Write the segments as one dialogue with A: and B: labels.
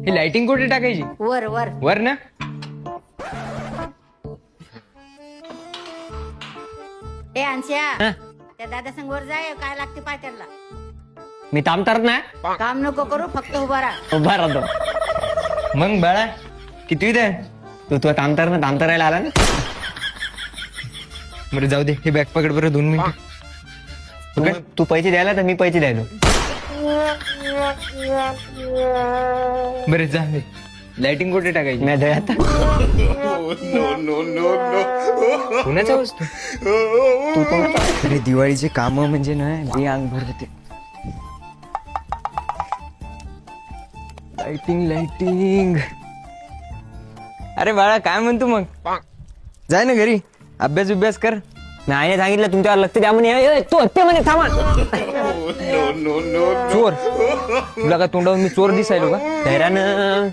A: ही lighting कुठे टाकायची?
B: वर वर
A: वर ना.
B: ए अंश्या
A: हा?
B: त्या दादा संग वर जाय काय लागते पाय त्याला.
A: मी ताम तरत नाही.
B: काम नको करू फक्त उभा राहा.
A: उभा राहतो. मग बाळा कितवीत आहे तू ताम तरायला आला ना. बरं जाऊ दे, हे बॅग पकड बरं 2 मिनिट. तू पैसे द्यायला तर मी पैसे द्यायलो. बरं जा दे. लाइटिंग कुठे टाकायची? नाही आता कुणाचा वस्तू तू पण. अरे दिवाळीचे काम म्हणजे नाही अंग भरते. लाइटिंग. अरे बाळा काय म्हणतो मग? जाय ना घरी, अभ्यास कर. नाही सांगितलं तुमच्यावर लक्ष द्या म्हणे. तू हत्ते म्हणे थांबा. चोर तुला का तोंडावर मी चोर दिसायलो का? धैर्यानं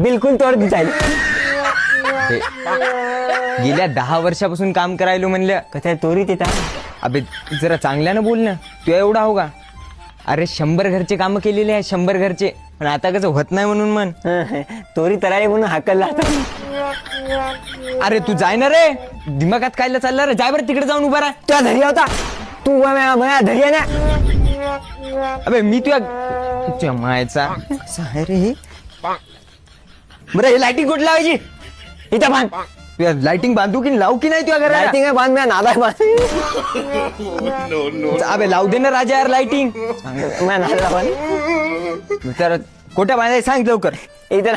A: बिलकुल चोर दिसायलो. गेल्या 10 वर्षापासून काम करायलो म्हणलं कशा चोरीत येतात. अबे जरा चांगल्यानं बोल ना, तू एवढा हो का? अरे 100 घरचे काम केलेले आहे, 100 घरचे. पण आता कसं होत नाही म्हणून म्हण चोरी तराई म्हणून हाकलला. अरे तू जाय ना रे, दिमागात कायला चालला रे? जाय बरं तिकडे जाऊन उभा राहा. तुझ्या धरी होता तू धरी आहे ना. अबे मी तुझ्या मायचा आहे रे. बरं हे लाइटिंग कुठे लावायची? इथं बांध. तुझ्या लाइटिंग बांधू की लावू की नाही तुझ्या घरात? लाइटिंग बांध म्या नादा बांध. अबे लावू दे ना राजा यार लाइटिंग. तर कोठ्या बांधायचं सांग लवकर. इथं